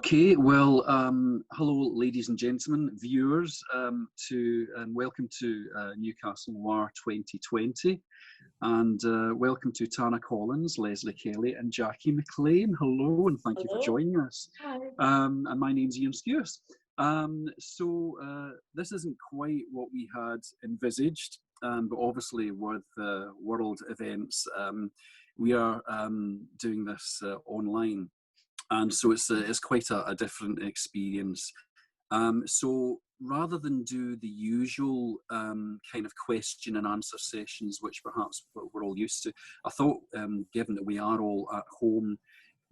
Okay, well, hello, ladies and gentlemen, viewers, and welcome to Newcastle Noir 2020, and welcome to Tana Collins, Lesley Kelly, and Jackie McLean. Hello, and thank you for joining us. Hi. And my name's Ian Skewis. This isn't quite what we had envisaged, but obviously with world events, we are doing this online. And so it's quite a different experience. So rather than do the usual kind of question and answer sessions, which perhaps we're all used to, I thought, given that we are all at home,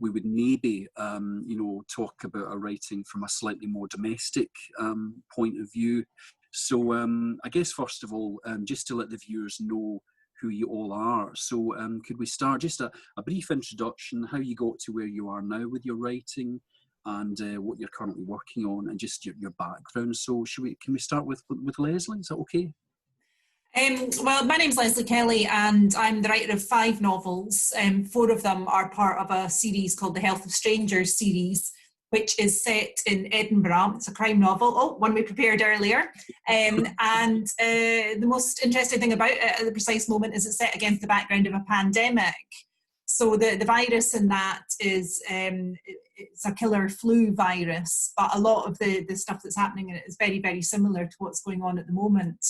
we would maybe, talk about our writing from a slightly more domestic point of view. So I guess, first of all, just to let the viewers know who you all are. So could we start just a brief introduction, how you got to where you are now with your writing, and what you're currently working on, and just your background. So can we start with Lesley? Is that okay? Well, my name's Lesley Kelly, and I'm the writer of 5 novels. 4 of them are part of a series called the Health of Strangers series, which is set in Edinburgh. It's a crime novel, one we prepared earlier. The most interesting thing about it at the precise moment is it's set against the background of a pandemic. So the virus in that is, it's a killer flu virus, but a lot of the stuff that's happening in it is very, very similar to what's going on at the moment.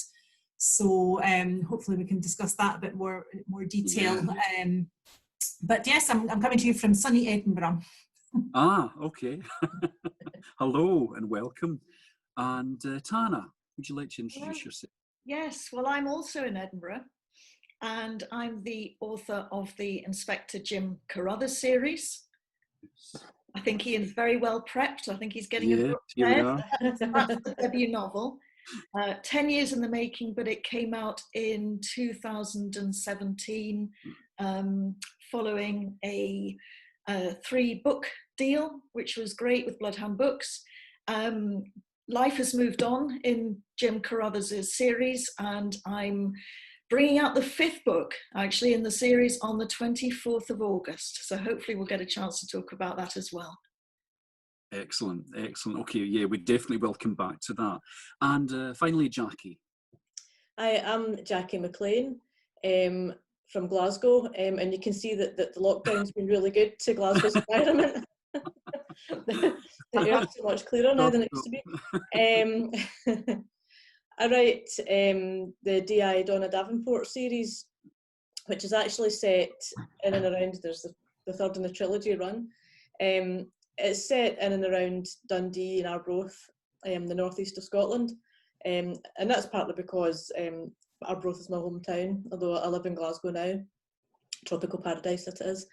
So hopefully we can discuss that a bit more detail. Yeah. But yes, I'm coming to you from sunny Edinburgh. Ah, okay. Hello and welcome. And Tana, would you like to introduce yourself? Yes, well, I'm also in Edinburgh, and I'm the author of the Inspector Jim Carruthers series. I think Ian's very well prepped. I think he's getting a book there. That's the debut novel. 10 years in the making, but it came out in 2017 following a 3-book deal, which was great with Bloodhound Books. Life has moved on in Jim Carruthers' series, and I'm bringing out the 5th book actually in the series on the 24th of August. So hopefully we'll get a chance to talk about that as well. Excellent, excellent. Okay, yeah, we definitely will come back to that. And finally, Jackie. Hi, I'm Jackie McLean from Glasgow, and you can see that the lockdown's been really good to Glasgow's environment. The air's so much clearer now than it used to be. I write the D.I. Donna Davenport series, which is actually set in and around, there's the 3rd in the trilogy run. It's set in and around Dundee and Arbroath, the northeast of Scotland. And that's partly because Arbroath is my hometown, although I live in Glasgow now. Tropical paradise that it is.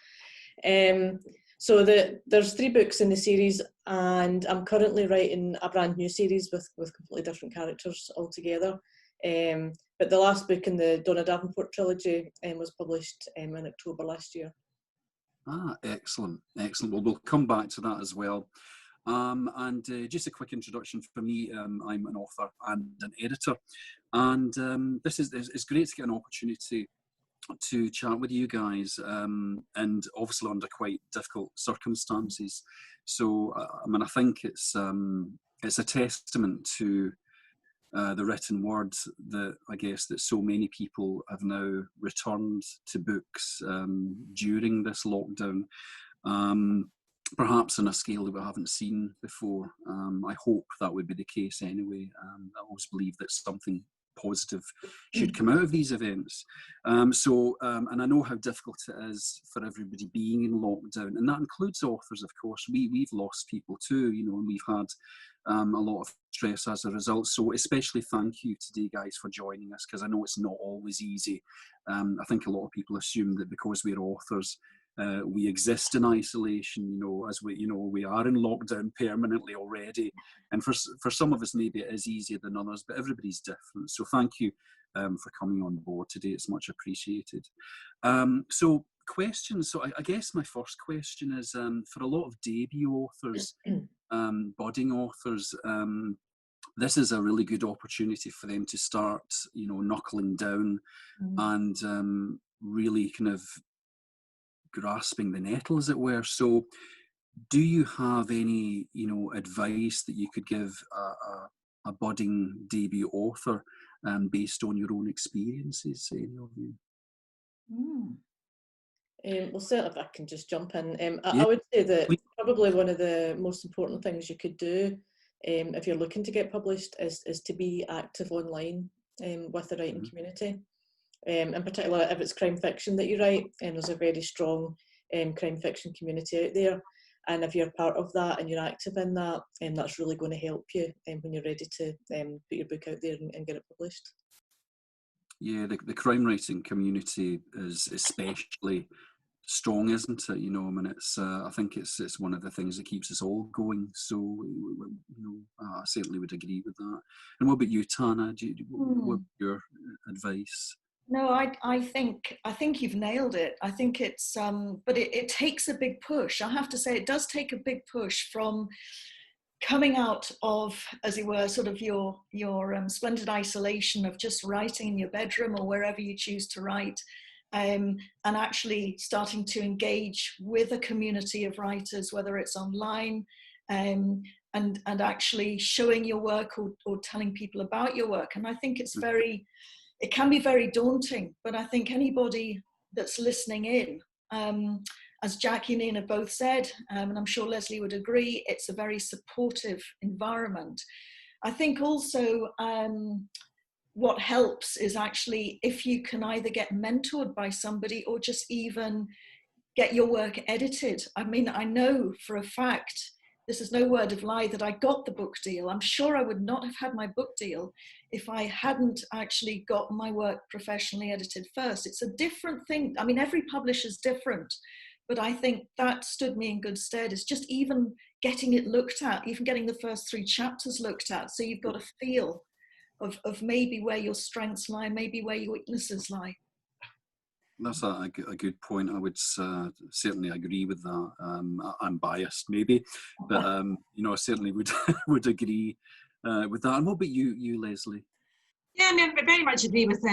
So there's 3 books in the series, and I'm currently writing a brand new series with completely different characters altogether. But the last book in the Donna Davenport trilogy was published in October last year. Ah, excellent, excellent. Well, we'll come back to that as well. And just a quick introduction for me. I'm an author and an editor, and it's great to get an opportunity to chat with you guys, and obviously under quite difficult circumstances. So, I think it's a testament to the written word that I guess that so many people have now returned to books during this lockdown, perhaps on a scale that we haven't seen before. I hope that would be the case anyway. I always believe that something positive should come out of these events. And I know how difficult it is for everybody being in lockdown, and that includes authors, of course. We've lost people too, and we've had a lot of stress as a result. So especially thank you today, guys, for joining us, because I know it's not always easy. I think a lot of people assume that because we're authors, we exist in isolation, as we are in lockdown permanently already. And for some of us, maybe it is easier than others, but everybody's different. So thank you for coming on board today. It's much appreciated. So questions. So I guess my first question is, for a lot of debut authors, budding authors, this is a really good opportunity for them to start, knuckling down and really kind of grasping the nettle, as it were. So do you have any, advice that you could give a budding debut author based on your own experiences, any of you? Well, certainly if I can just jump in, Yeah, I would say that please. probably one of the most important things you could do if you're looking to get published is to be active online with the writing community. In particular, if it's crime fiction that you write, there's a very strong crime fiction community out there. And if you're part of that and you're active in that, that's really going to help you when you're ready to put your book out there and get it published. Yeah, the crime writing community is especially strong, isn't it? It's I think it's one of the things that keeps us all going. So I certainly would agree with that. And what about you, Tana? What's your advice? No, I think you've nailed it. I think it's but it takes a big push. I have to say, it does take a big push from coming out of, as it were, sort of your splendid isolation of just writing in your bedroom or wherever you choose to write, and actually starting to engage with a community of writers, whether it's online, and actually showing your work or telling people about your work. And I think it can be very daunting, but I think anybody that's listening in, as Jackie and Ian have both said, and I'm sure Lesley would agree, it's a very supportive environment. I think also what helps is actually if you can either get mentored by somebody or just even get your work edited. I mean, I know for a fact, this is no word of lie, that I got the book deal. I'm sure I would not have had my book deal if I hadn't actually got my work professionally edited first. It's a different thing. I mean, every publisher's different, but I think that stood me in good stead. It's just even getting it looked at, even getting the first 3 chapters looked at, so you've got a feel of maybe where your strengths lie, maybe where your weaknesses lie. That's a good point. I would certainly agree with that. I'm biased, maybe, but I certainly would agree with that. And what about you, Lesley? Yeah, I mean, I very much agree with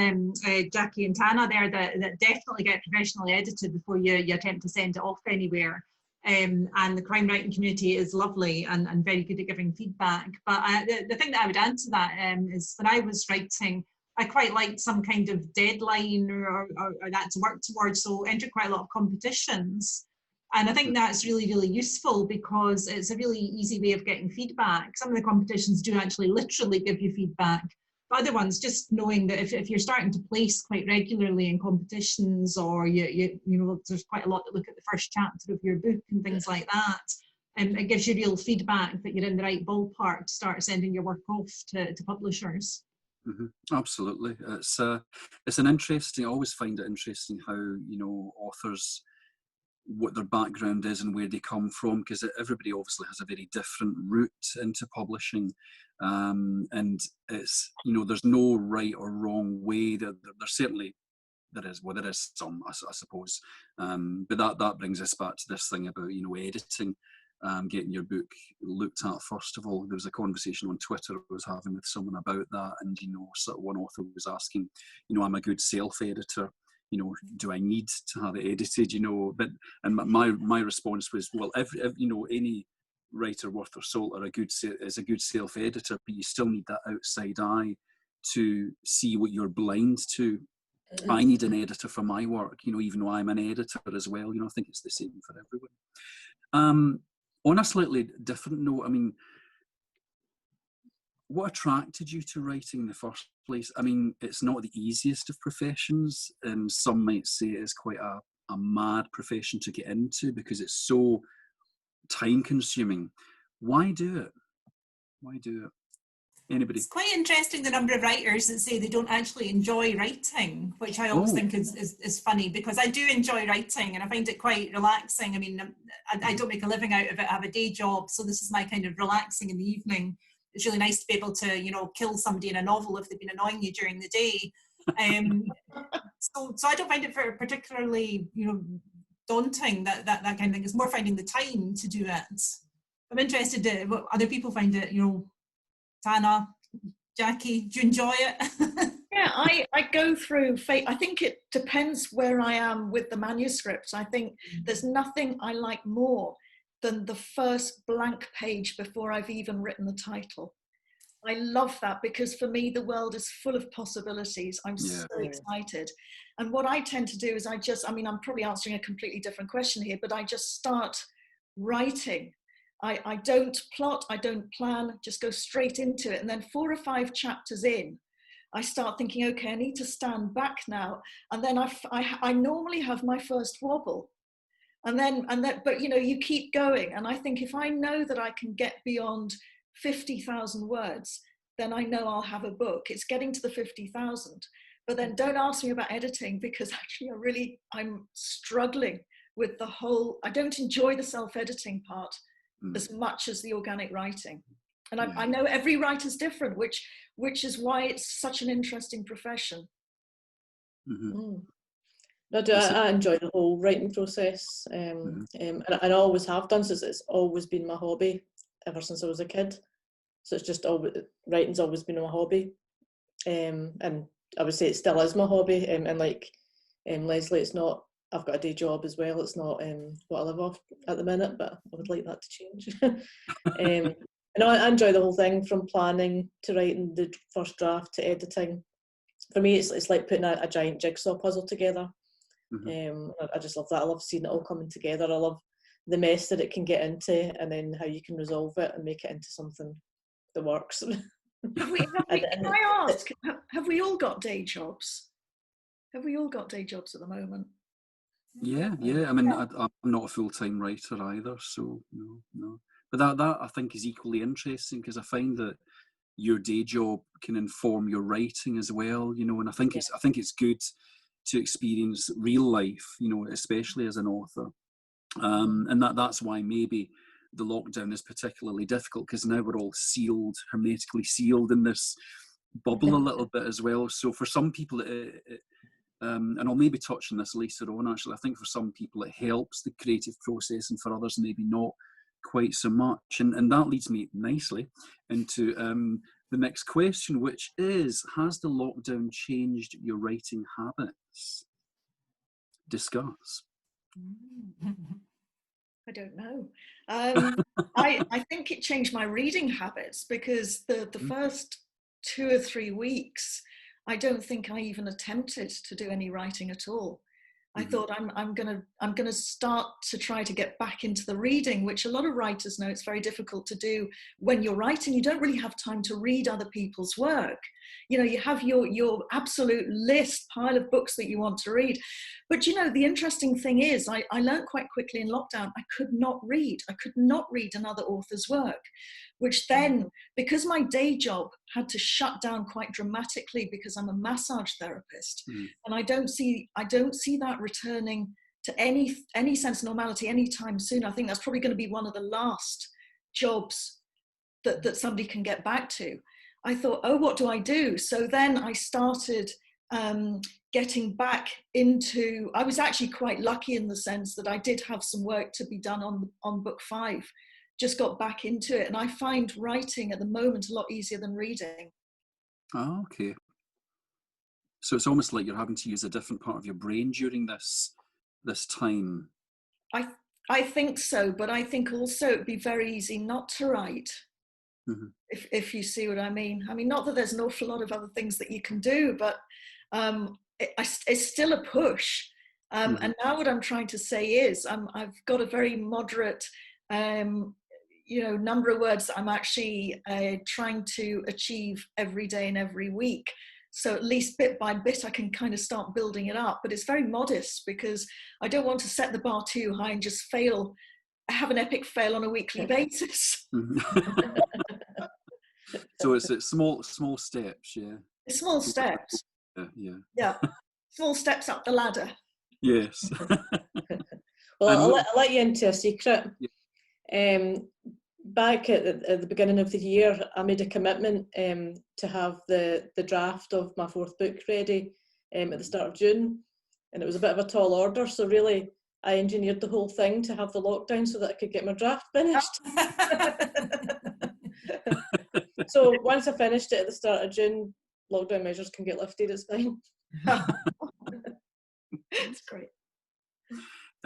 Jackie and Tana there that definitely get professionally edited before you attempt to send it off anywhere. And the crime writing community is lovely and very good at giving feedback. But the thing that I would add to that is when I was writing, I quite liked some kind of deadline or that to work towards, so entered quite a lot of competitions. And I think that's really, really useful because it's a really easy way of getting feedback. Some of the competitions do actually literally give you feedback. But other ones, just knowing that if you're starting to place quite regularly in competitions, or you know, there's quite a lot that look at the first chapter of your book and things like that, and it gives you real feedback that you're in the right ballpark to start sending your work off to publishers. Absolutely, it's an interesting. I always find it interesting how authors, what their background is and where they come from, because everybody obviously has a very different route into publishing, and it's there's no right or wrong way. There certainly there is some, I suppose, but that brings us back to this thing about editing. Getting your book looked at first of all. There was a conversation on Twitter I was having with someone about that, and sort of one author was asking, I'm a good self-editor, do I need to have it edited? But my response was, well, any writer worth their salt is a good self-editor, but you still need that outside eye to see what you're blind to. I need an editor for my work, even though I'm an editor as well. I think it's the same for everyone. On a slightly different note, I mean, what attracted you to writing in the first place? I mean, it's not the easiest of professions, and some might say it's quite a mad profession to get into because it's so time-consuming. Why do it? Why do it? Anybody? It's quite interesting, the number of writers that say they don't actually enjoy writing, which I always think is funny, because I do enjoy writing and I find it quite relaxing. I mean, I don't make a living out of it. I have a day job, so this is my kind of relaxing in the evening. It's really nice to be able to, kill somebody in a novel if they've been annoying you during the day. So I don't find it particularly, daunting, that kind of thing. It's more finding the time to do it. I'm interested in what other people find it, Tana, Jackie, do you enjoy it? Yeah, I go through I think it depends where I am with the manuscript. I think there's nothing I like more than the first blank page before I've even written the title. I love that, because for me, the world is full of possibilities. I'm so excited. And what I tend to do is I'm probably answering a completely different question here, but I just start writing. I don't plot, I don't plan, just go straight into it. And then 4 or 5 chapters in, I start thinking, okay, I need to stand back now. And then I normally have my first wobble. But you keep going. And I think if I know that I can get beyond 50,000 words, then I know I'll have a book. It's getting to the 50,000. But then don't ask me about editing, because actually I'm struggling with the whole, I don't enjoy the self-editing part as much as the organic writing. And I know every writer's different, which is why it's such an interesting profession. I enjoy the whole writing process, and I always have done, since it's always been my hobby ever since I was a kid. So it's just writing's always been my hobby, and I would say it still is my hobby. And like Lesley, it's not. I've got a day job as well. It's not what I live off at the minute, but I would like that to change. I enjoy the whole thing, from planning to writing the first draft to editing. For me, it's like putting a giant jigsaw puzzle together. I just love that. I love seeing it all coming together. I love the mess that it can get into, and then how you can resolve it and make it into something that works. Can I ask, have we all got day jobs? Have we all got day jobs at the moment? Yeah. I mean, I'm not a full-time writer either, so no. But that I think is equally interesting, because I find that your day job can inform your writing as well, and I think it's good to experience real life, especially as an author. And that's why maybe the lockdown is particularly difficult, because now we're all hermetically sealed in this bubble a little bit as well. So for some people, and I'll maybe touch on this later on, actually, I think for some people it helps the creative process, and for others maybe not quite so much. And that leads me nicely into the next question, which is, has the lockdown changed your writing habits? Discuss. I don't know. I think it changed my reading habits, because the first 2 or 3 weeks, I don't think I even attempted to do any writing at all. I thought I'm gonna start to try to get back into the reading, which a lot of writers know it's very difficult to do when you're writing. You don't really have time to read other people's work. You have your absolute list pile of books that you want to read. But the interesting thing is, I learned quite quickly in lockdown, I could not read. I could not read another author's work, which then, because my day job had to shut down quite dramatically, because I'm a massage therapist, and I don't see that returning to any sense of normality anytime soon. I think that's probably going to be one of the last jobs that somebody can get back to. I thought, oh, what do I do? So then I started getting back into, I was actually quite lucky in the sense that I did have some work to be done on book 5, just got back into it. And I find writing at the moment a lot easier than reading. Oh, okay. So it's almost like you're having to use a different part of your brain during this time. I think so, but I think also it'd be very easy not to write. If you see what I mean. I mean, not that there's an awful lot of other things that you can do, but it's still a push. And now what I'm trying to say is, I've got a very moderate, number of words that I'm actually trying to achieve every day and every week. So at least bit by bit, I can kind of start building it up. But it's very modest, because I don't want to set the bar too high and just have an epic fail on a weekly basis. So it's small steps, yeah. It's small steps. Yeah. Small steps up the ladder. Yes. Well, I'll let you into a secret. Yeah. Back at the beginning of the year, I made a commitment to have the draft of my 4th book ready at the start of June, and it was a bit of a tall order. So really, I engineered the whole thing to have the lockdown so that I could get my draft finished. So once I finished it at the start of June, lockdown measures can get lifted. It's fine. That's great.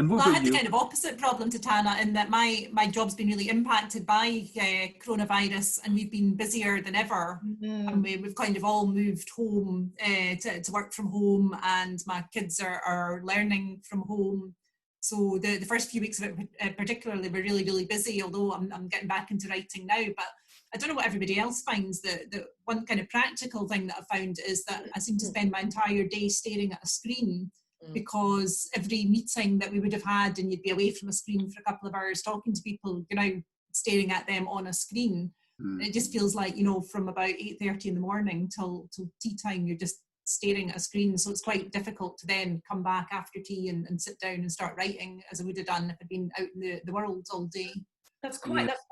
And what Well, I about had the you? kind of opposite problem to Tana in that my job's been really impacted by coronavirus, and we've been busier than ever. And we've kind of all moved home to work from home, and my kids are learning from home. So the first few weeks of it particularly were really, really busy, although I'm getting back into writing now. But I don't know what everybody else finds. The one kind of practical thing that I found is that I seem to spend my entire day staring at a screen, because every meeting that we would have had, and you'd be away from a screen for a couple of hours talking to people, you're now staring at them on a screen. It just feels like, from about 8:30 in the morning till tea time, you're just staring at a screen. So it's quite difficult to then come back after tea and sit down and start writing as I would have done if I'd been out in the world all day. That's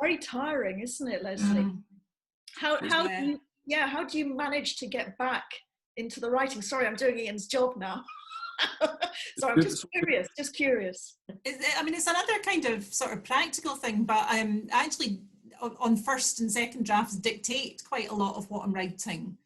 very tiring, isn't it, Lesley? How do you manage to get back into the writing? Sorry, I'm doing Ian's job now. So I'm just curious. It's another kind of sort of practical thing, but I'm actually on first and second drafts dictate quite a lot of what I'm writing,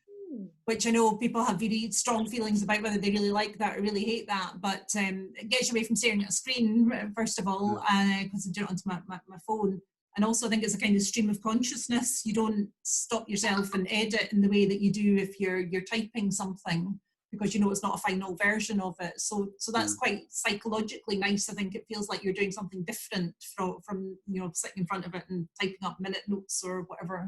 which I know people have very strong feelings about whether they really like that or really hate that, but it gets you away from staring at a screen, first of all, because I do it onto my phone. And also I think it's a kind of stream of consciousness. You don't stop yourself and edit in the way that you do if you're typing something, because it's not a final version of it. So that's quite psychologically nice. I think it feels like you're doing something different from sitting in front of it and typing up minute notes or whatever.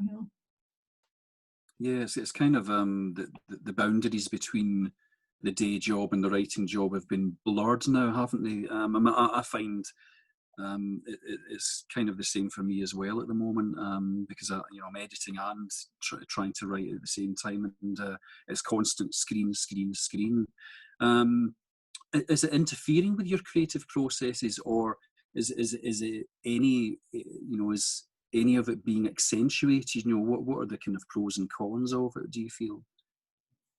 Yes, it's kind of the boundaries between the day job and the writing job have been blurred now, haven't they? I find it's kind of the same for me as well at the moment, because I'm editing and trying to write at the same time, and it's constant screen. Is it interfering with your creative processes, or is it any is any of it being accentuated? What are the kind of pros and cons of it, do you feel?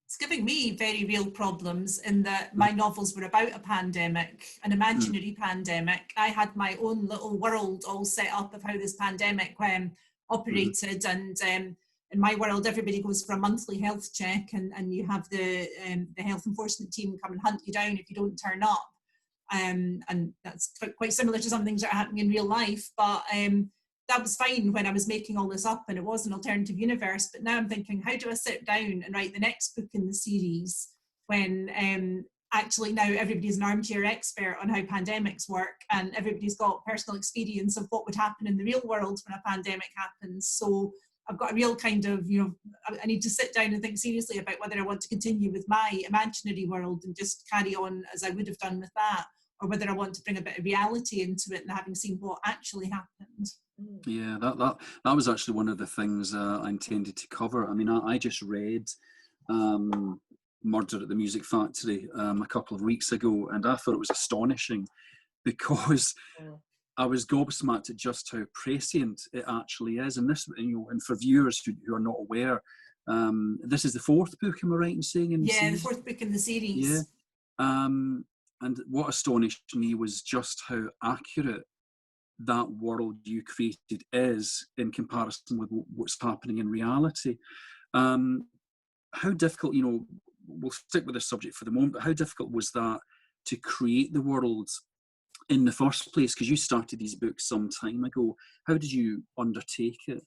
It's giving me very real problems in that my novels were about a pandemic, an imaginary pandemic. I had my own little world all set up of how this pandemic operated, and in my world everybody goes for a monthly health check, and you have the health enforcement team come and hunt you down if you don't turn up, and that's quite similar to some things that are happening in real life, but that was fine when I was making all this up and it was an alternative universe. But now I'm thinking, how do I sit down and write the next book in the series when actually now everybody's an armchair expert on how pandemics work, and everybody's got personal experience of what would happen in the real world when a pandemic happens. So I've got a real kind of, I need to sit down and think seriously about whether I want to continue with my imaginary world and just carry on as I would have done with that, or whether I want to bring a bit of reality into it and having seen what actually happened. Yeah, that was actually one of the things I intended to cover. I mean, I just read Murder at the Music Factory a couple of weeks ago, and I thought it was astonishing because I was gobsmacked at just how prescient it actually is. And this, and for viewers who are not aware, this is the fourth book, am I right in saying? The fourth book in the series. Yeah. And what astonished me was just how accurate that world you created is in comparison with what's happening in reality. How difficult, we'll stick with this subject for the moment, but how difficult was that to create the world in the first place? Because you started these books some time ago. How did you undertake it?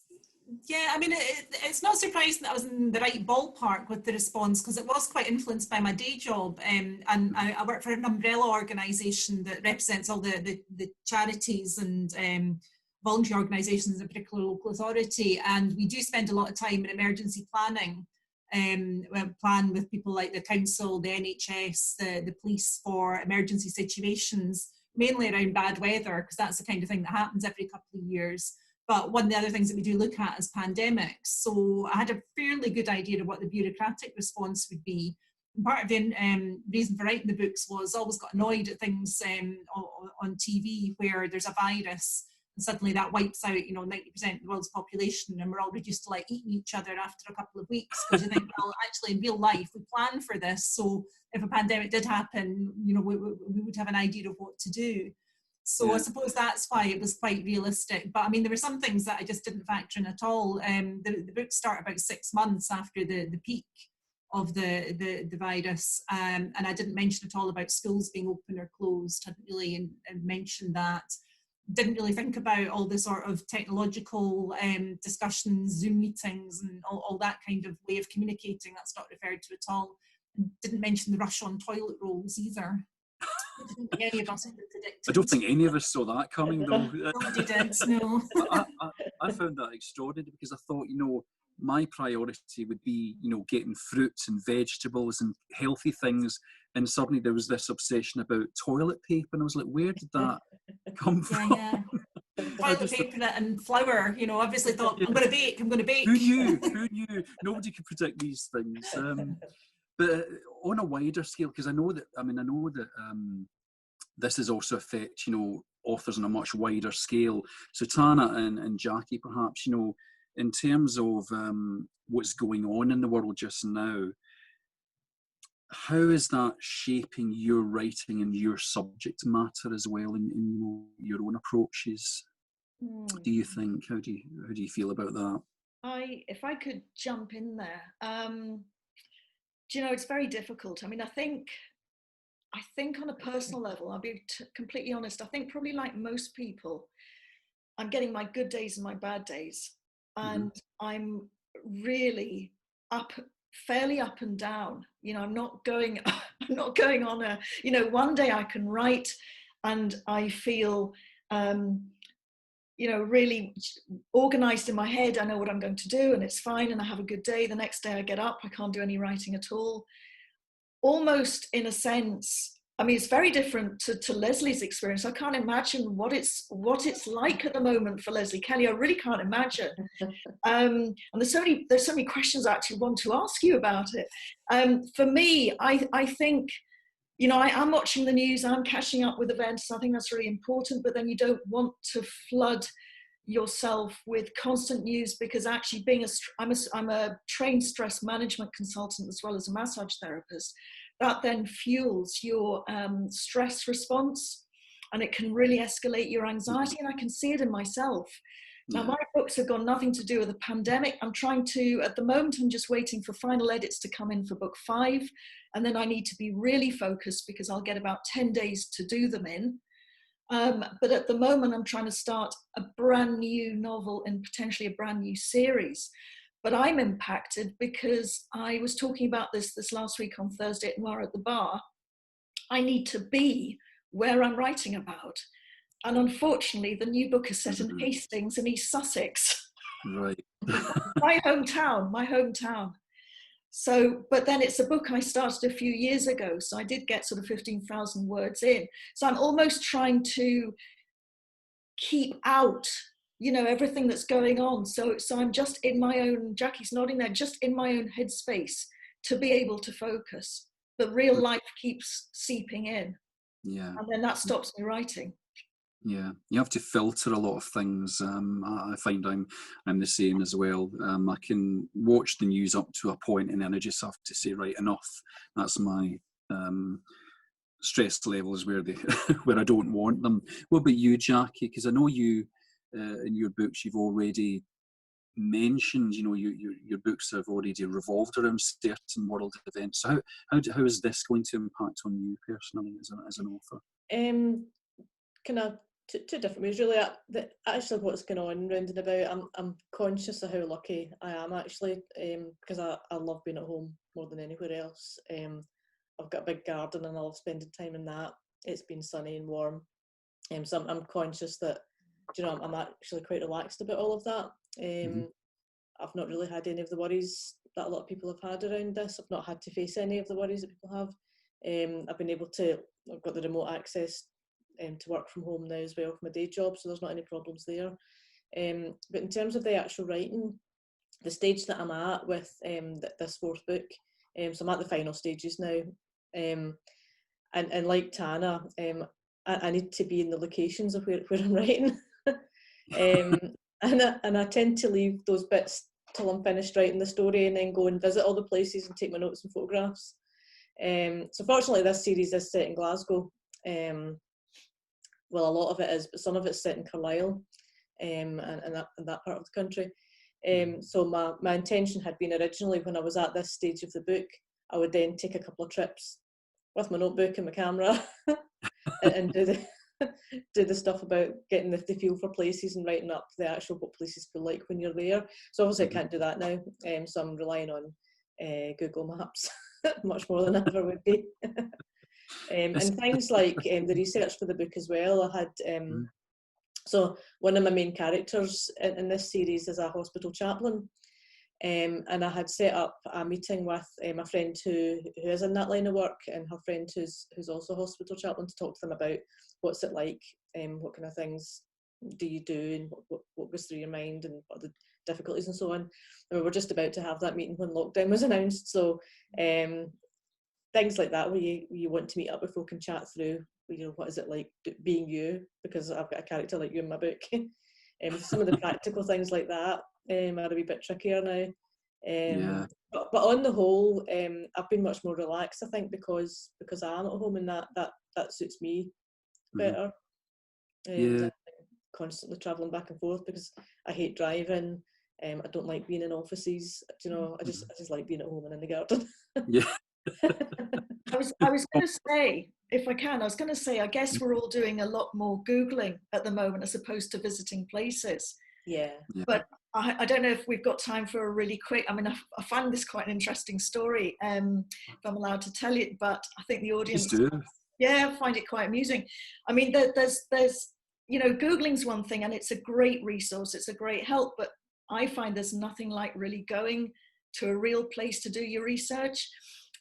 Yeah, I mean, it's not surprising that I was in the right ballpark with the response, because it was quite influenced by my day job. And I work for an umbrella organisation that represents all the charities and voluntary organisations in a particular local authority. And we do spend a lot of time in emergency planning. We plan with people like the council, the NHS, the police for emergency situations, mainly around bad weather, because that's the kind of thing that happens every couple of years. But one of the other things that we do look at is pandemics. So I had a fairly good idea of what the bureaucratic response would be. And part of the reason for writing the books was I always got annoyed at things on TV where there's a virus and suddenly that wipes out, 90% of the world's population, and we're all reduced to eating each other after a couple of weeks, because you think, well, actually in real life we plan for this. So if a pandemic did happen, we would have an idea of what to do. So I suppose that's why it was quite realistic. But I mean, there were some things that I just didn't factor in at all. The books start about 6 months after the peak. of the virus. And I didn't mention at all about schools being open or closed. Hadn't really mentioned that. Didn't really think about all the sort of technological discussions, Zoom meetings, and all that kind of way of communicating. That's not referred to at all. Didn't mention the rush on toilet rolls either. I don't think any of us had predicted. I don't think any of us saw that coming, though. Nobody did, no. I found that extraordinary, because I thought, my priority would be, getting fruits and vegetables and healthy things, and suddenly there was this obsession about toilet paper, and I was like, where did that come from? Yeah. Toilet paper and flour, obviously thought, I'm going to bake. Who knew? Nobody could predict these things. But on a wider scale, because I know that this is also affect, authors on a much wider scale. So Tana and Jackie, perhaps, in terms of what's going on in the world just now, how is that shaping your writing and your subject matter as well, in your own approaches? Do you think? How do you feel about that? If I could jump in there, it's very difficult. I think on a personal level, I'll be completely honest, I think probably like most people, I'm getting my good days and my bad days. And I'm really fairly up and down. I'm not going on a, one day I can write and I feel, really organized in my head. I know what I'm going to do and it's fine and I have a good day. The next day I get up, I can't do any writing at all. Almost in a sense, it's very different to Lesley's experience. I can't imagine what it's like at the moment for Lesley Kelly. I really can't imagine. And there's so many questions I actually want to ask you about it. For me, I think, I am watching the news, I'm catching up with events. I think that's really important, but then you don't want to flood yourself with constant news, because actually I'm a trained stress management consultant as well as a massage therapist. That then fuels your stress response, and it can really escalate your anxiety, and I can see it in myself. Now, my books have got nothing to do with the pandemic. At the moment, I'm just waiting for final edits to come in for book 5, and then I need to be really focused because I'll get about 10 days to do them in. But at the moment, I'm trying to start a brand new novel and potentially a brand new series. But I'm impacted because I was talking about this last week on Thursday at Noir at the Bar. I need to be where I'm writing about. And unfortunately, the new book is set in Hastings in East Sussex. Right. my hometown. So, but then it's a book I started a few years ago. So I did get sort of 15,000 words in. So I'm almost trying to keep out, everything that's going on. So I'm just in my own, Jackie's nodding there, just in my own headspace to be able to focus. But real life keeps seeping in. Yeah. And then that stops me writing. Yeah, you have to filter a lot of things. I find I'm the same as well. I can watch the news up to a point, and then I just have to say, right, enough. That's my stress levels where I don't want them. What about you, Jackie? Because I know you in your books you've already mentioned, your books have already revolved around certain world events. So how is this going to impact on you personally as an author? Kind of two different ways, really. Actually, what's going on round and about, I'm conscious of how lucky I am, actually, because I love being at home more than anywhere else. I've got a big garden and I love spending time in that. It's been sunny and warm, so I'm conscious that, I'm actually quite relaxed about all of that. I've not really had any of the worries that a lot of people have had around this. I've not had to face any of the worries that people have. I've got the remote access to work from home now as well for my day job, so there's not any problems there. But in terms of the actual writing, the stage that I'm at with this 4th book, so I'm at the final stages now, and like Tana, I need to be in the locations of where I'm writing, and I tend to leave those bits till I'm finished writing the story and then go and visit all the places and take my notes and photographs. So fortunately this series is set in Glasgow. Well, a lot of it is, but some of it's set in Carlisle, and that part of the country. So my intention had been originally, when I was at this stage of the book, I would then take a couple of trips with my notebook and my camera and do the stuff about getting the feel for places and writing up the actual what places feel like when you're there. So obviously I can't do that now, so I'm relying on Google Maps much more than I ever would be. And things like the research for the book as well. I had so one of my main characters in this series is a hospital chaplain, and I had set up a meeting with my friend who is in that line of work, and her friend who's also a hospital chaplain, to talk to them about what's it like, what kind of things do you do, and what goes through your mind, and what are the difficulties and so on. And we were just about to have that meeting when lockdown was announced, so things like that, where you want to meet up with folk and chat through, you know, what is it like being you, because I've got a character like you in my book. Some of the practical things like that are a wee bit trickier now. But on the whole, I've been much more relaxed, I think, because I am at home, and that suits me better. Constantly travelling back and forth, because I hate driving. I don't like being in offices. You know, I just like being at home and in the garden. I was going to say, if I can, I guess we're all doing a lot more Googling at the moment as opposed to visiting places. But I don't know if we've got time for a really quick, I mean, I find this quite an interesting story, if I'm allowed to tell it, but I think the audience, I find it quite amusing. I mean, there's, you know, Googling's one thing, and it's a great resource, it's a great help, but I find there's nothing like really going to a real place to do your research.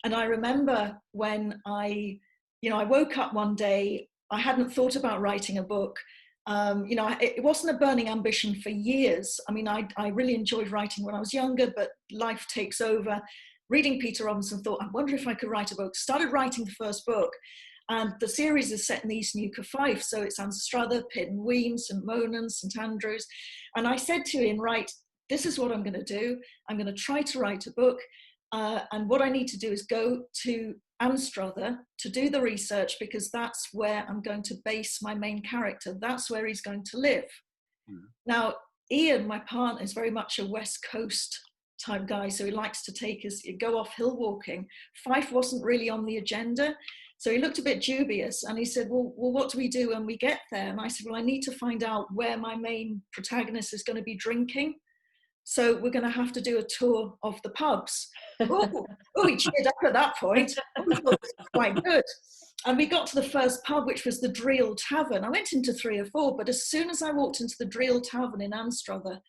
And I remember when I woke up one day, I hadn't thought about writing a book. You know, it wasn't a burning ambition for years. I mean, I really enjoyed writing when I was younger, but life takes over. Reading Peter Robinson, thought, I wonder if I could write a book. Started writing the first book. And the series is set in the East Nuke of Fife. So it's Anstruther, Pitt and Weem, St Monan, St Andrews. And I said to him, right, this is what I'm going to do. I'm going to try to write a book. And what I need to do is go to Anstruther to do the research, because that's where I'm going to base my main character. That's where he's going to live. Now, Ian, my partner, is very much a West Coast type guy, so he likes to go off hill walking. Fife wasn't really on the agenda, so he looked a bit dubious, and he said, well, what do we do when we get there? And I said, well, I need to find out where my main protagonist is going to be drinking. So we're going to have to do a tour of the pubs. He cheered up at that point. I thought this was quite good. And we got to the first pub, which was the Dreel Tavern. I went into 3 or 4, but as soon as I walked into the Dreel Tavern in Anstruther,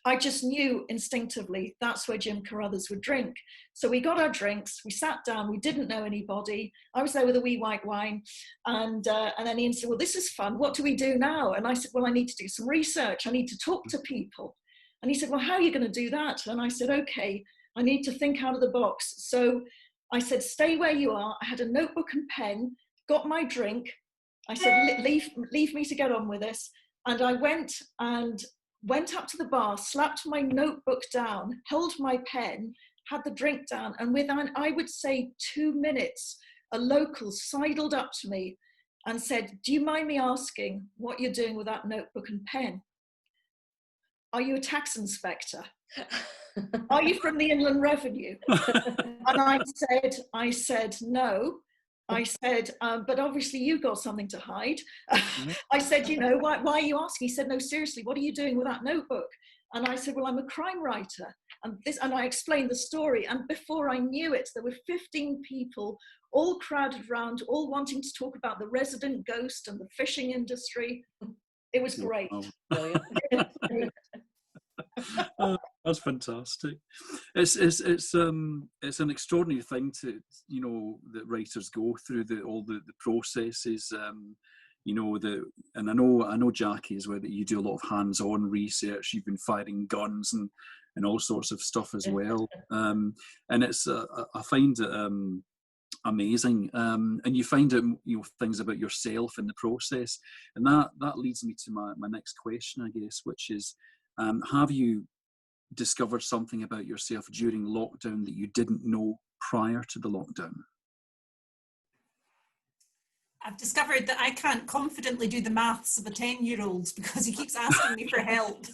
I just knew instinctively that's where Jim Carruthers would drink. So we got our drinks, we sat down, we didn't know anybody. I was there with a wee white wine. And then Ian said, well, this is fun. What do we do now? And I said, well, I need to do some research. I need to talk to people. And he said, well, how are you going to do that? And I said, okay, I need to think out of the box. So I said, stay where you are. I had a notebook and pen, got my drink. I said, leave me to get on with this. And I went up to the bar, slapped my notebook down, held my pen, had the drink down. And within, I would say, 2 minutes, a local sidled up to me and said, do you mind me asking what you're doing with that notebook and pen? Are you a tax inspector? Are you from the Inland Revenue? And I said, no. I said, but obviously you've got something to hide. I said, you know, why are you asking? He said, no, seriously, what are you doing with that notebook? And I said, well, I'm a crime writer. And I explained the story. And before I knew it, there were 15 people all crowded around, all wanting to talk about the resident ghost and the fishing industry. It was great. That's fantastic. It's an extraordinary thing to, you know, that writers go through all the processes. You know, and I know Jackie as well, that you do a lot of hands-on research. You've been firing guns and all sorts of stuff as well. And it's I find it amazing. And you find out, you know, things about yourself in the process, and that leads me to my next question, I guess, which is, have you discovered something about yourself during lockdown that you didn't know prior to the lockdown? I've discovered that I can't confidently do the maths of a 10-year-old because he keeps asking me for help.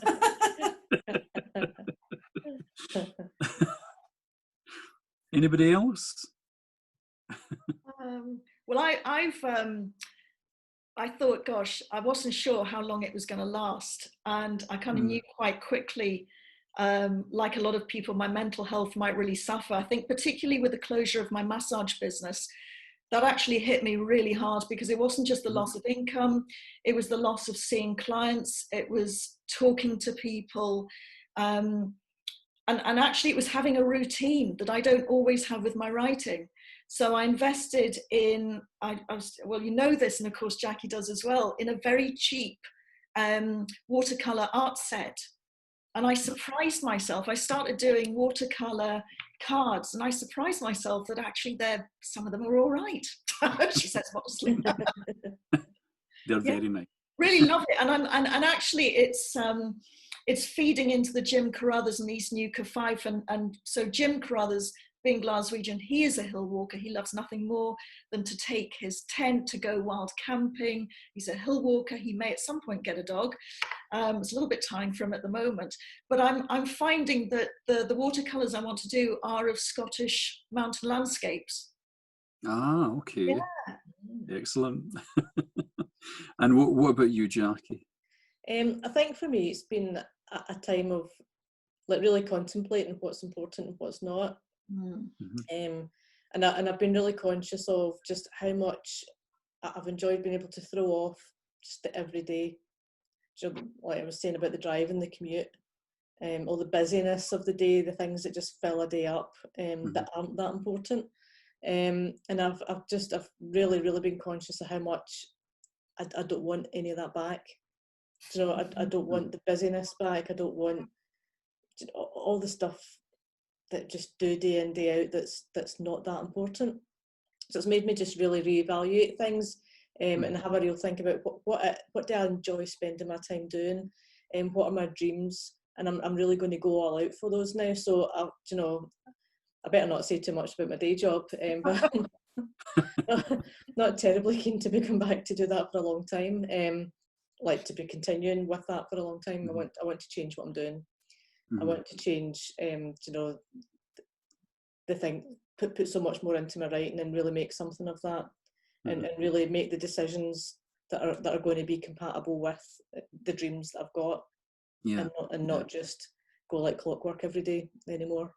Anybody else? Well, I thought, gosh, I wasn't sure how long it was going to last, and I kind of knew quite quickly, like a lot of people, my mental health might really suffer. I think particularly with the closure of my massage business, that actually hit me really hard, because it wasn't just the loss of income, it was the loss of seeing clients, it was talking to people, and actually it was having a routine that I don't always have with my writing. So I invested in, well, you know this, and of course Jackie does as well, in a very cheap watercolor art set. And I surprised myself. I started doing watercolor cards, and I surprised myself that actually some of them are all right. She says modestly. They're very nice. Really love it, and actually it's feeding into the Jim Carruthers and East Newcastle 5, and so Jim Carruthers, being Glaswegian, he is a hill walker. He loves nothing more than to take his tent to go wild camping. He's a hill walker. He may at some point get a dog. It's a little bit time for him at the moment, but I'm finding that the watercolors I want to do are of Scottish mountain landscapes. Ah, okay. Yeah. Excellent. And what about you, Jackie? I think for me, it's been a time of like really contemplating what's important and what's not. And I've been really conscious of just how much I've enjoyed being able to throw off just every day. Like I was saying about the drive and the commute, all the busyness of the day, the things that just fill a day up that aren't that important. And I've really, really been conscious of how much I don't want any of that back. I don't want the busyness back. I don't want all the stuff that just do day in, day out that's not that important. So it's made me just really reevaluate things and have a real think about what do I enjoy spending my time doing, and what are my dreams, and I'm really going to go all out for those now. So I better not say too much about my day job, but not terribly keen to be coming back to do that for a long time. Like to be continuing with that for a long time. I want to change what I'm doing. I want to change, the thing, put so much more into my writing and really make something of that, and really make the decisions that are going to be compatible with the dreams that I've got, and not just go like clockwork every day anymore.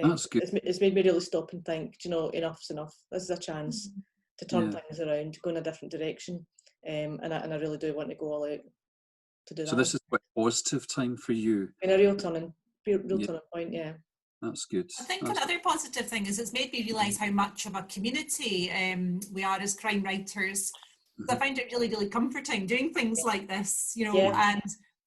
That's good. It's made me really stop and think, enough's enough. This is a chance to turn things around, go in a different direction, and I really do want to go all out to do that. So this is quite a positive time for you. In a real turning point, yeah. That's good. I think another positive thing is it's made me realise how much of a community we are as crime writers. I find it really, really comforting doing things like this, and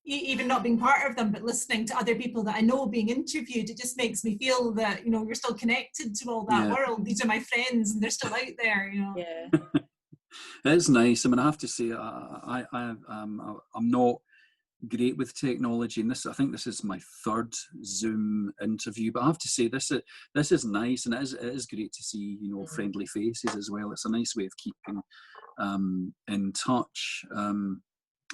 even not being part of them, but listening to other people that I know being interviewed. It just makes me feel that, you're still connected to all that world. These are my friends and they're still out there, Yeah. It's nice. I mean, I have to say, I'm not great with technology, and I think this is my third Zoom interview, but I have to say this is nice, and it is great to see friendly faces as well. It's a nice way of keeping in touch.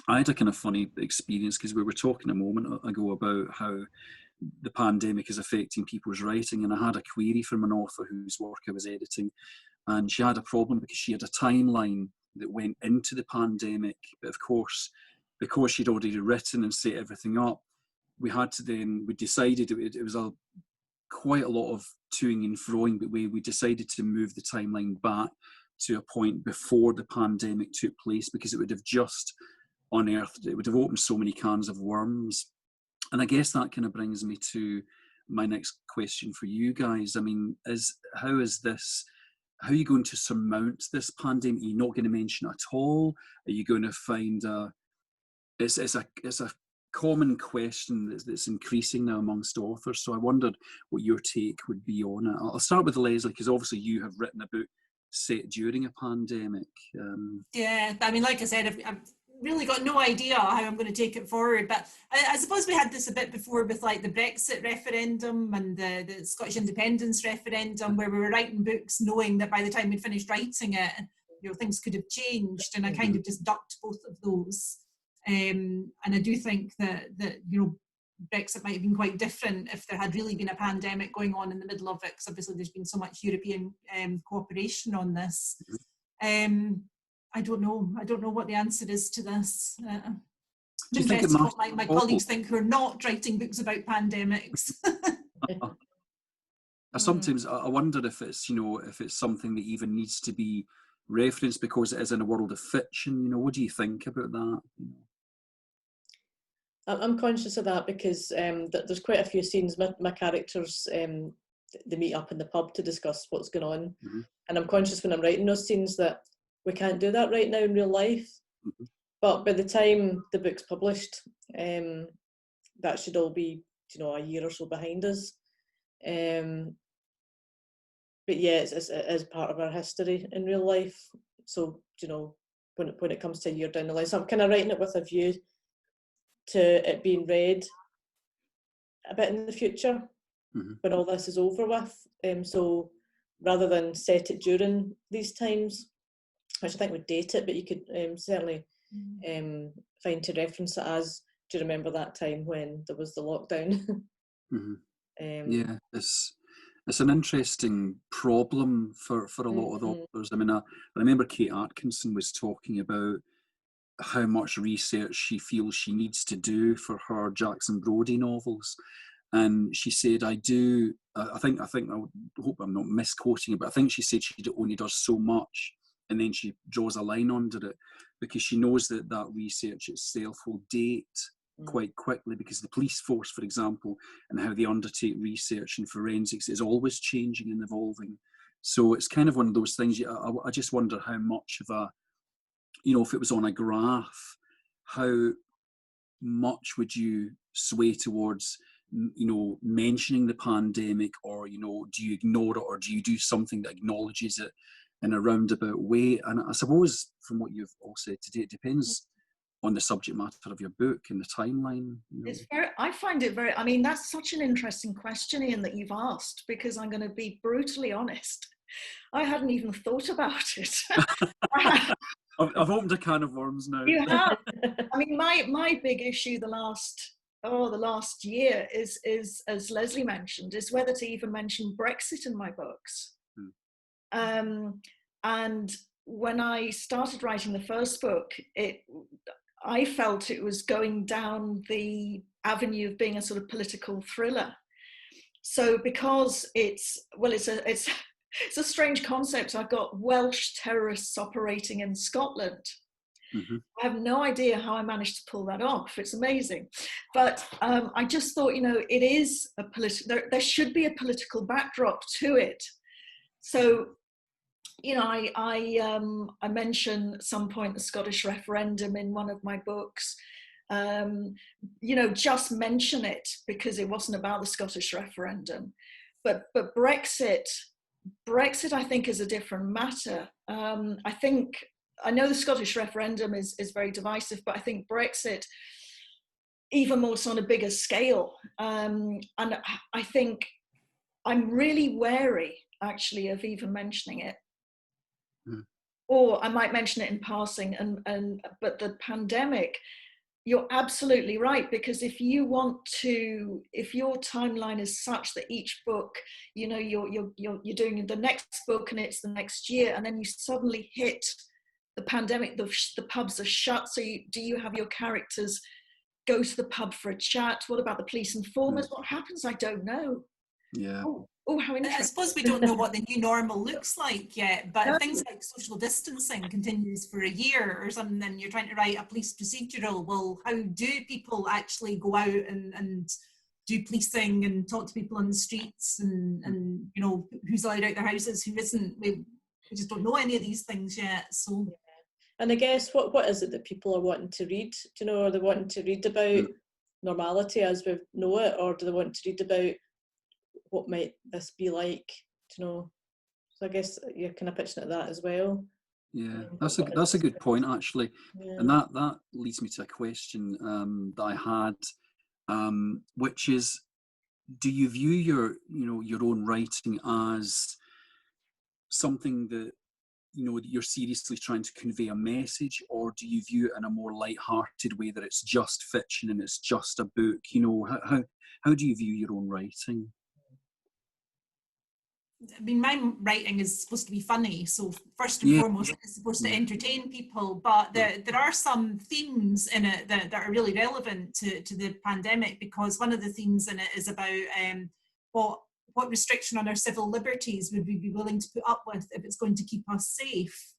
I had a kind of funny experience, because we were talking a moment ago about how the pandemic is affecting people's writing, and I had a query from an author whose work I was editing, and she had a problem because she had a timeline that went into the pandemic, but of course, because she'd already written and set everything up, we decided it was quite a lot of toing and froing, but we decided to move the timeline back to a point before the pandemic took place, because it would have just unearthed, it would have opened so many cans of worms. And I guess that kind of brings me to my next question for you guys. I mean, how are you going to surmount this pandemic? Are you not going to mention it at all? Are you going to find it's a common question that's increasing now amongst authors. So I wondered what your take would be on it. I'll start with Lesley, because obviously you have written a book set during a pandemic. Yeah, I mean, like I said, I've really got no idea how I'm going to take it forward, but I suppose we had this a bit before with like the Brexit referendum and the Scottish independence referendum, where we were writing books knowing that by the time we'd finished writing it, things could have changed, and I kind of just ducked both of those. And I do think that Brexit might have been quite different if there had really been a pandemic going on in the middle of it, because obviously there's been so much European cooperation on this. I don't know. I don't know what the answer is to this. I'm interested in what my colleagues think who are not writing books about pandemics. Sometimes I wonder if it's, if it's something that even needs to be referenced because it is in a world of fiction. What do you think about that? I'm conscious of that because there's quite a few scenes. My characters, they meet up in the pub to discuss what's going on, and I'm conscious when I'm writing those scenes that we can't do that right now in real life. But by the time the book's published, that should all be, a year or so behind us. But yeah, it is part of our history in real life. So, when it comes to a year down the line, so I'm kind of writing it with a view to it being read a bit in the future when all this is over with. So rather than set it during these times, which I think would date it, but you could certainly find to reference it as, do you remember that time when there was the lockdown? Yeah, it's an interesting problem for a lot of authors. I mean, I remember Kate Atkinson was talking about how much research she feels she needs to do for her Jackson Brodie novels. And she said, I think, I hope I'm not misquoting it, but I think she said she only does so much and then she draws a line under it because she knows that research itself will date quite quickly, because the police force, for example, and how they undertake research and forensics is always changing and evolving. So it's kind of one of those things. I just wonder how much of a, if it was on a graph, how much would you sway towards, mentioning the pandemic, or, do you ignore it, or do you do something that acknowledges it in a roundabout way? And I suppose from what you've all said today, it depends on the subject matter of your book and the timeline. It's I find it very, that's such an interesting question, Ian, that you've asked, because I'm going to be brutally honest. I hadn't even thought about it. I've opened a can of worms now. You have. My big issue the last year is, as Lesley mentioned, is whether to even mention Brexit in my books. And when I started writing the first book, I felt it was going down the avenue of being a sort of political thriller. So because it's a strange concept. I've got Welsh terrorists operating in Scotland. I have no idea how I managed to pull that off. It's amazing. But I just thought, it is a there should be a political backdrop to it. So, I mention at some point the Scottish referendum in one of my books. Just mention it because it wasn't about the Scottish referendum. But Brexit, I think, is a different matter. I know the Scottish referendum is very divisive, but I think Brexit, even more so on a bigger scale. And I think I'm really wary, actually, of even mentioning it. Or I might mention it in passing. But the pandemic, you're absolutely right, because if your timeline is such that each book, you're doing the next book and it's the next year, and then you suddenly hit the pandemic, the pubs are shut. So do you have your characters go to the pub for a chat? What about the police informers? What happens? I don't know. Yeah. Oh, how interesting. I suppose we don't know what the new normal looks like yet, but if things like social distancing continues for a year or something, then you're trying to write a police procedural. Well, how do people actually go out and do policing and talk to people on the streets and who's allowed out their houses, who isn't? We just don't know any of these things yet. So, and I guess what is it that people are wanting to read? Are they wanting to read about normality as we know it, or do they want to read about what might this be like? So I guess you're kind of pitching at that as well. Yeah, that's a good point, actually. Yeah. And that leads me to a question that I had, which is, do you view your own writing as something that you're seriously trying to convey a message, or do you view it in a more light-hearted way that it's just fiction and it's just a book? How do you view your own writing? I mean, my writing is supposed to be funny, so first and foremost, it's supposed to entertain people. But there are some themes in it that are really relevant to the pandemic, because one of the themes in it is about what restriction on our civil liberties would we be willing to put up with if it's going to keep us safe.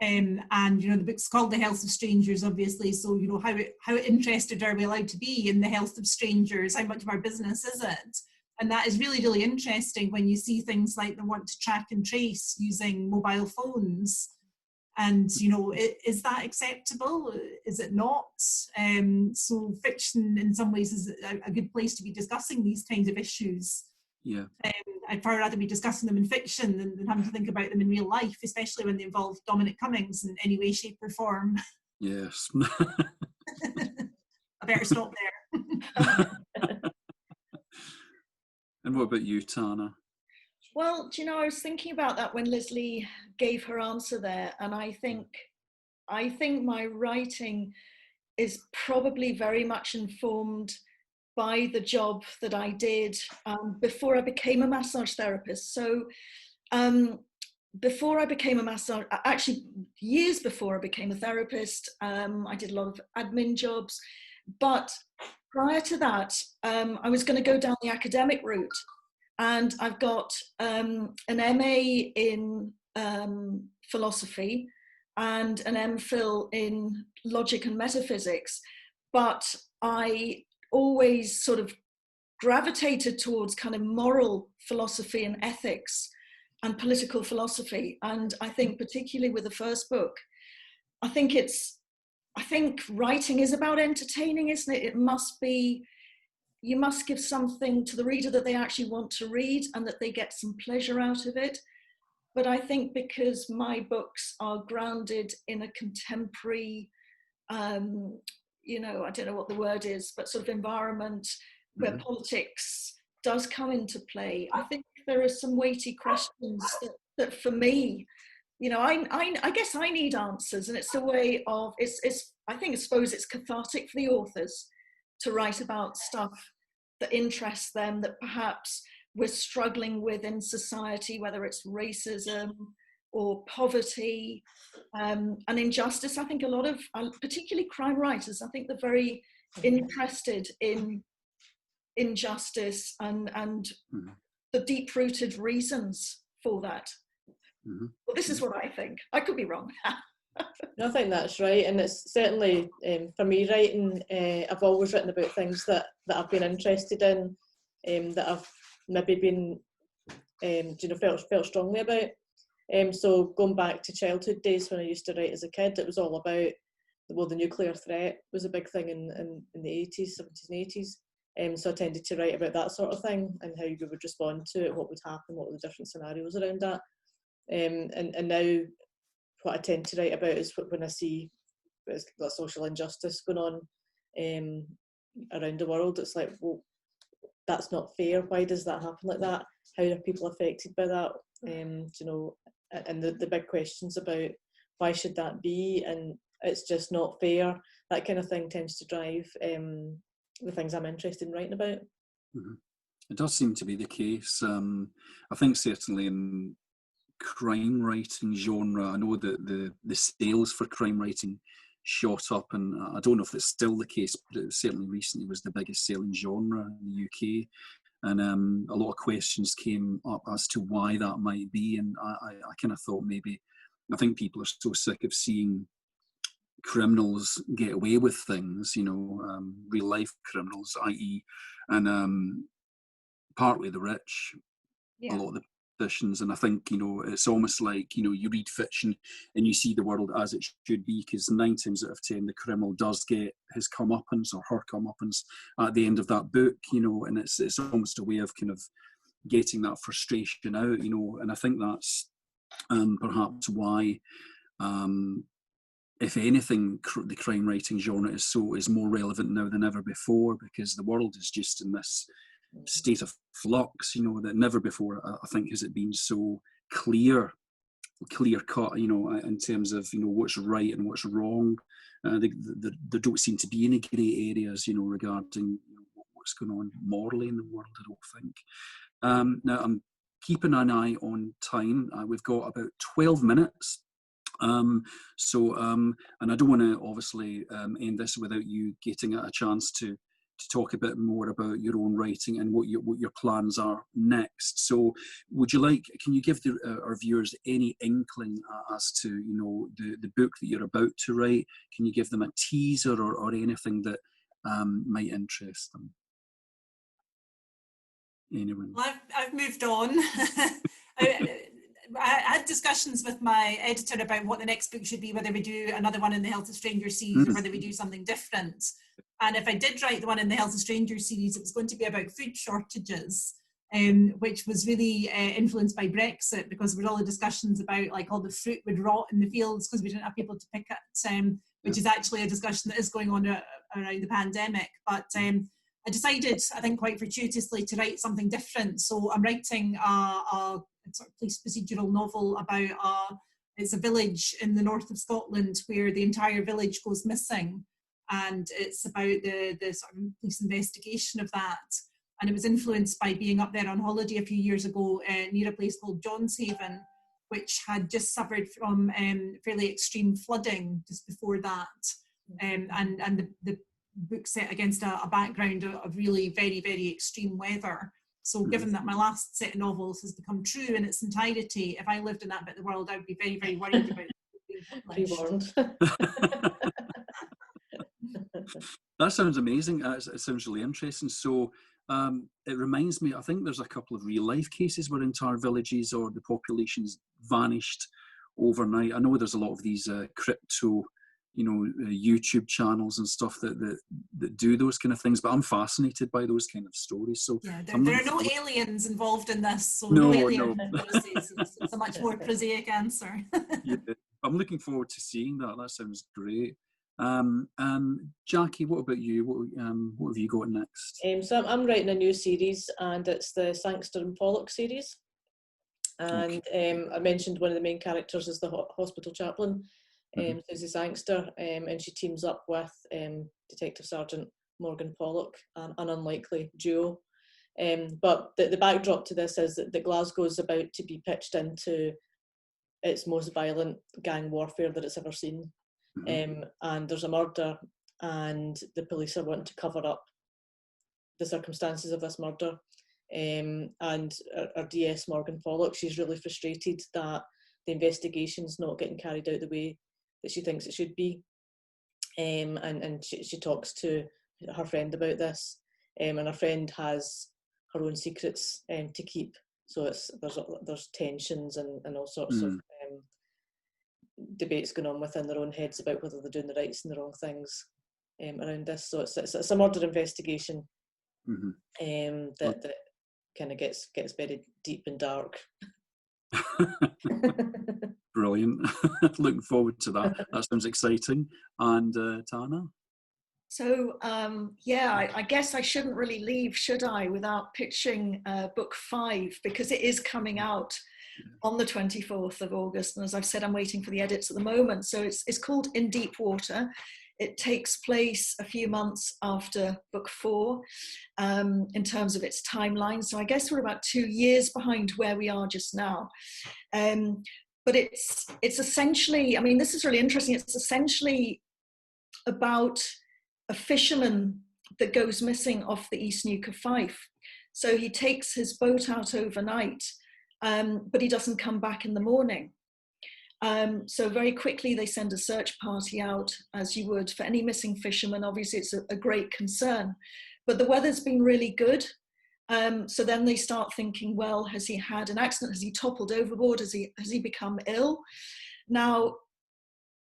And the book's called The Health of Strangers, obviously. So how interested are we allowed to be in the health of strangers? How much of our business is it? And that is really, really interesting when you see things like the want to track and trace using mobile phones. And, is that acceptable? Is it not? So fiction in some ways is a good place to be discussing these kinds of issues. Yeah. I'd far rather be discussing them in fiction than having to think about them in real life, especially when they involve Dominic Cummings in any way, shape or form. Yes. I better stop there. And what about you, Tana? Well, I was thinking about that when Lesley gave her answer there, and I think my writing is probably very much informed by the job that I did before I became a massage therapist. So before I became actually years before I became a therapist, I did a lot of admin jobs. But prior to that, I was going to go down the academic route. And I've got an MA in philosophy and an MPhil in logic and metaphysics. But I always sort of gravitated towards kind of moral philosophy and ethics and political philosophy. And I think particularly with the first book, I think writing is about entertaining, isn't it? You must give something to the reader that they actually want to read and that they get some pleasure out of it. But I think because my books are grounded in a contemporary, I don't know what the word is, but sort of environment where politics does come into play, I think there are some weighty questions that for me, I guess I need answers, and it's a way of, I suppose it's cathartic for the authors to write about stuff that interests them, that perhaps we're struggling with in society, whether it's racism or poverty and injustice. I think a lot of, particularly crime writers, I think they're very interested in injustice and the deep-rooted reasons for that. Well, this is what I think. I could be wrong. I think that's right, and it's certainly for me writing. I've always written about things that I've been interested in, that I've maybe been, felt strongly about. So going back to childhood days when I used to write as a kid, it was all about the nuclear threat was a big thing in the 80s, 70s, and 80s. So I tended to write about that sort of thing and how we would respond to it, what would happen, what were the different scenarios around that. And now what I tend to write about is when I see the social injustice going on around the world. It's like, well, that's not fair. Why does that happen like that? How are people affected by that? And the big questions about why should that be, and it's just not fair. That kind of thing tends to drive the things I'm interested in writing about. It does seem to be the case. I think certainly in crime writing genre, I know that the sales for crime writing shot up, and I don't know if it's still the case, but it certainly recently was the biggest selling genre in the UK, and a lot of questions came up as to why that might be, and I kind of thought I think people are so sick of seeing criminals get away with things, real life criminals, i.e. and partly the rich, a lot of the politicians. And I think, it's almost like, you read fiction and you see the world as it should be, because 9 times out of 10 the criminal does get his comeuppance or her comeuppance at the end of that book, and it's almost a way of kind of getting that frustration out, and I think that's perhaps why if anything, the crime writing genre is more relevant now than ever before, because the world is just in this state of flux, that never before, I think, has it been so clear clear cut, you know, in terms of, you know, what's right and what's wrong. There don't seem to be any grey areas, you know, regarding, you know, what's going on morally in the world, I don't think. Now, I'm keeping an eye on time. We've got about 12 minutes. And I don't want to obviously end this without you getting a chance to talk a bit more about your own writing and what your plans are next. So can you give our viewers any inkling as to, you know, the book that you're about to write? Can you give them a teaser or anything that might interest them? Anyone? Well, I've moved on. I had discussions with my editor about what the next book should be, whether we do another one in the Health of Strangers series or whether we do something different. And if I did write the one in the Health of Strangers series, it was going to be about food shortages, which was really influenced by Brexit, because there were all the discussions about like all the fruit would rot in the fields because we didn't have people to pick it, which is actually a discussion that is going on around the pandemic. But I decided, I think quite fortuitously, to write something different. So I'm writing a sort of police procedural novel about it's a village in the north of Scotland where the entire village goes missing, and it's about the sort of police investigation of that. And it was influenced by being up there on holiday a few years ago near a place called Johnshaven, which had just suffered from fairly extreme flooding just before that, and the book set against a background of really very, very extreme weather. So given that my last set of novels has become true in its entirety, if I lived in that bit of the world, I would be very, very worried about being published. That sounds amazing. It sounds really interesting. So it reminds me, I think there's a couple of real life cases where entire villages or the populations vanished overnight. I know there's a lot of these crypto, you know, YouTube channels and stuff that do those kind of things, but I'm fascinated by those kind of stories. So yeah, there are no aliens involved in this, so no alien it's a much more prosaic answer. Yeah, I'm looking forward to seeing that. That sounds great. Jackie, what about you? What have you got next? So I'm writing a new series, and it's the Sangster and Pollock series. And I mentioned one of the main characters is the hospital chaplain, Susie Sangster, and she teams up with Detective Sergeant Morgan Pollock, an unlikely duo. But the backdrop to this is that Glasgow is about to be pitched into its most violent gang warfare that it's ever seen. And there's a murder, and the police are wanting to cover up the circumstances of this murder. And our DS, Morgan Pollock, she's really frustrated that the investigation's not getting carried out the way that she thinks it should be. And she talks to her friend about this, and her friend has her own secrets to keep. So there's tensions and all sorts of debates going on within their own heads about whether they're doing the right and the wrong things around this. So it's a murder investigation that kind of gets very deep and dark. Brilliant. Looking forward to that. That sounds exciting. And Tana? So, I guess I shouldn't really leave, should I, without pitching book 5, because it is coming out on the 24th of August. And as I've said, I'm waiting for the edits at the moment. So it's called In Deep Water. It takes place a few months after book 4 in terms of its timeline. So I guess we're about 2 years behind where we are just now. But it's essentially, I mean, this is really interesting. It's essentially about a fisherman that goes missing off the East Neuk of Fife. So he takes his boat out overnight, but he doesn't come back in the morning. So very quickly they send a search party out, as you would for any missing fisherman. Obviously it's a great concern, but the weather's been really good. So then they start thinking, well, has he had an accident? Has he toppled overboard? Has he become ill? Now,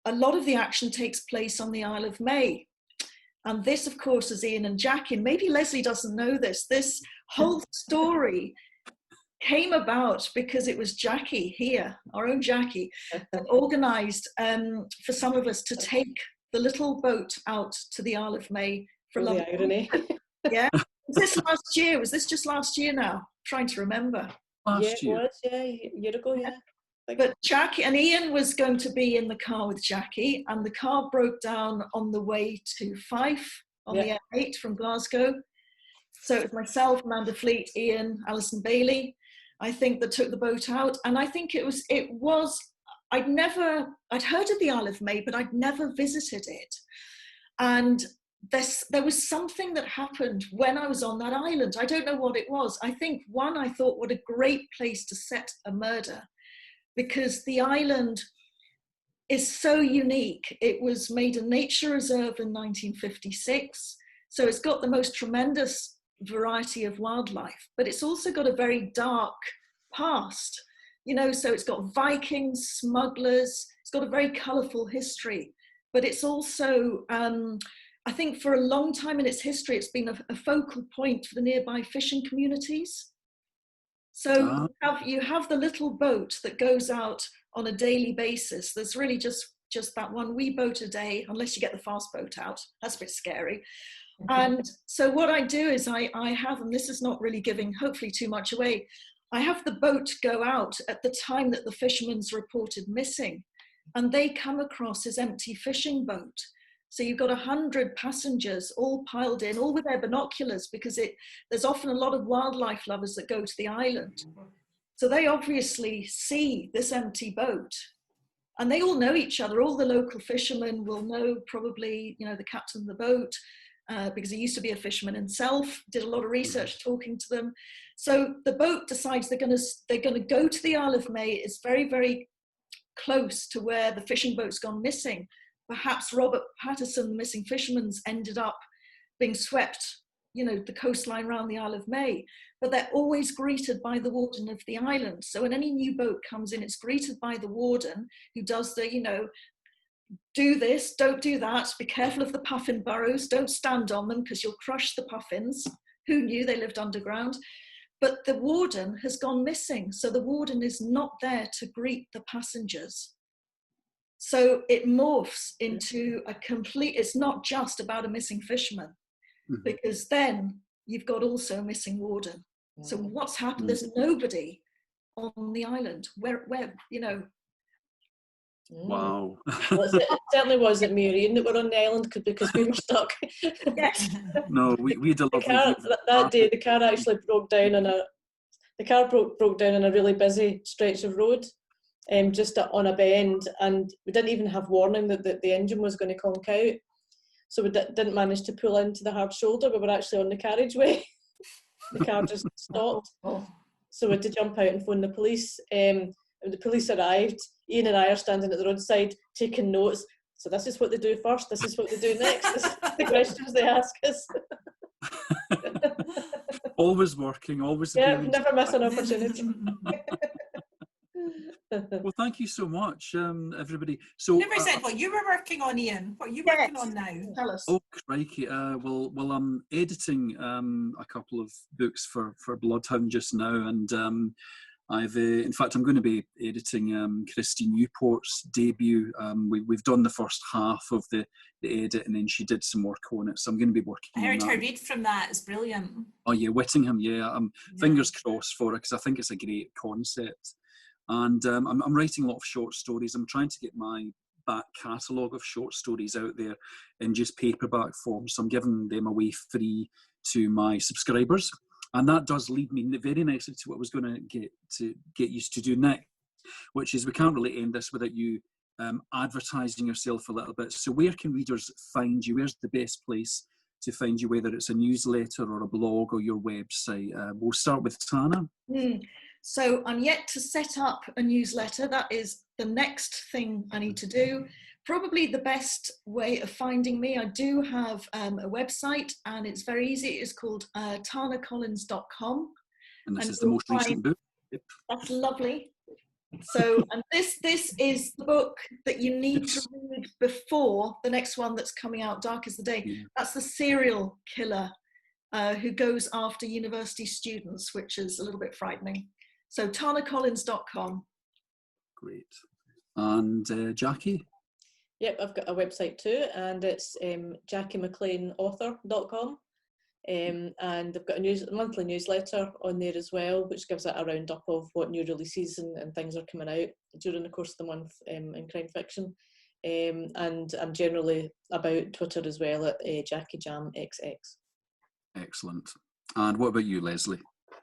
a lot of the action takes place on the Isle of May. And this, of course, is Ian and Jackie. And maybe Lesley doesn't know this. This whole story came about because it was Jackie here, our own Jackie, that organised for some of us to take the little boat out to the Isle of May for a lovely irony. Yeah. Was this last year? Was this just last year now? I'm trying to remember. Last year. It was, a year ago, yeah. But Jackie and Ian was going to be in the car with Jackie, and the car broke down on the way to Fife on the M8 from Glasgow. So it was myself, Amanda Fleet, Ian, Alison Bailey, I think, that took the boat out. And I think it was, I'd heard of the Isle of May, but I'd never visited it. And there was something that happened when I was on that island. I don't know what it was. I think, one, I thought, what a great place to set a murder, because the island is so unique. It was made a nature reserve in 1956. So it's got the most tremendous variety of wildlife, but it's also got a very dark past, you know, so it's got Vikings, smugglers, it's got a very colourful history, but it's also, I think for a long time in its history, it's been a focal point for the nearby fishing communities. So you have the little boat that goes out on a daily basis. There's really just that one wee boat a day, unless you get the fast boat out. That's a bit scary. And so what I do is I have, and this is not really giving hopefully too much away, I have the boat go out at the time that the fishermen's reported missing, and they come across his empty fishing boat. So you've got 100 passengers all piled in, all with their binoculars, because there's often a lot of wildlife lovers that go to the island. So they obviously see this empty boat, and they all know each other. All the local fishermen will know probably, you know, the captain of the boat, because he used to be a fisherman himself, did a lot of research talking to them. So the boat decides they're going to go to the Isle of May. It's very, very close to where the fishing boat's gone missing. Perhaps Robert Patterson, the missing fisherman's, ended up being swept, you know, the coastline around the Isle of May. But they're always greeted by the warden of the island. So when any new boat comes in, it's greeted by the warden, who does the, you know, do this, don't do that, be careful of the puffin burrows, don't stand on them because you'll crush the puffins. Who knew they lived underground? But the warden has gone missing, so the warden is not there to greet the passengers. So it morphs into a complete, it's not just about a missing fisherman, because then you've got also a missing warden. So what's happened? There's nobody on the island. Where you know. Wow. Well, it certainly wasn't me or Ian that were on the island because we were stuck. Yes. No, we had a lovely that day the car actually broke down on broke down on a really busy stretch of road, just on a bend, and we didn't even have warning that the engine was going to conk out, so we didn't manage to pull into the hard shoulder. We were actually on the carriageway. The car just stopped, so we had to jump out and phone the police. When the police arrived, Ian and I are standing at the roadside taking notes. So this is what they do first, this is what they do next, this is the questions they ask us. Always working, always. Yeah, never miss an opportunity. Well, thank you so much, everybody. So never said what you were working on, Ian. What are you working on now? Tell us. Oh, crikey. Well, I'm editing a couple of books for Bloodhound just now, and I've, in fact, I'm going to be editing Christy Newport's debut. We've done the first half of the edit, and then she did some work on it. So I'm going to be working on that. I heard her read from that. It's brilliant. Oh yeah, Whittingham. Yeah, fingers crossed for it, because I think it's a great concept. And I'm writing a lot of short stories. I'm trying to get my back catalogue of short stories out there in just paperback form. So I'm giving them away free to my subscribers. And that does lead me very nicely to what I was going to get used to do next, which is, we can't really end this without you advertising yourself a little bit. So where can readers find you? Where's the best place to find you, whether it's a newsletter or a blog or your website? We'll start with Tana. So I'm yet to set up a newsletter. That is the next thing I need to do. Probably the best way of finding me, I do have a website, and it's very easy. It's called tanacollins.com. And this is the most recent book. Yep. That's lovely. So, and this is the book that you need to read before the next one that's coming out, Dark as the Day. Yeah. That's the serial killer who goes after university students, which is a little bit frightening. So tanacollins.com. Great. And Jackie? Yep, I've got a website too, and it's JackieMcLeanAuthor.com. And I've got a monthly newsletter on there as well, which gives it a roundup of what new releases and things are coming out during the course of the month in crime fiction. And I'm generally about Twitter as well at Jackie Jam XX. Excellent. And what about you, Lesley?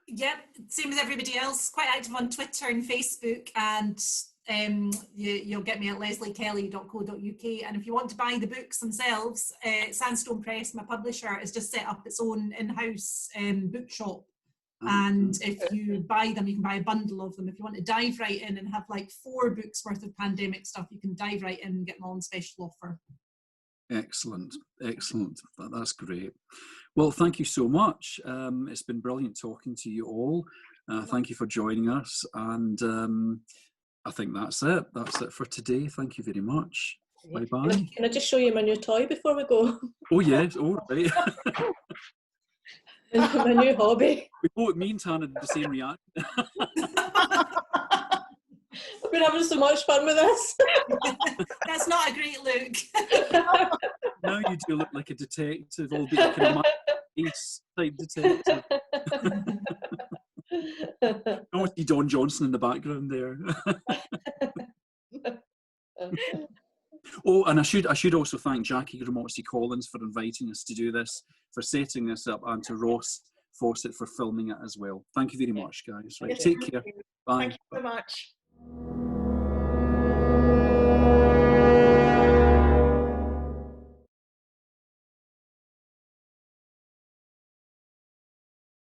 Yeah, same as everybody else, quite active on Twitter and Facebook, and you'll get me at lesleykelly.co.uk. And if you want to buy the books themselves, Sandstone Press, my publisher, has just set up its own in-house bookshop. And if you buy them, you can buy a bundle of them. If you want to dive right in and have like 4 books worth of pandemic stuff, you can dive right in and get them all on special offer. Excellent, excellent. That's great. Well, thank you so much. It's been brilliant talking to you all. Thank you for joining us. And I think that's it. That's it for today. Thank you very much. Bye-bye. Can I just show you my new toy before we go? Oh, yes. All right. My new hobby. We both, me and Tana, had the same reaction. I've been having so much fun with this. That's not a great look. Now you do look like a detective, albeit kind of ace type detective. I almost see Don Johnson in the background there. Oh, and I should also thank Jackie Gramozzi Collins for inviting us to do this, for setting this up, and to Ross Fawcett for filming it as well. Thank you very much, guys. Right, take care. Bye. Thank you so much.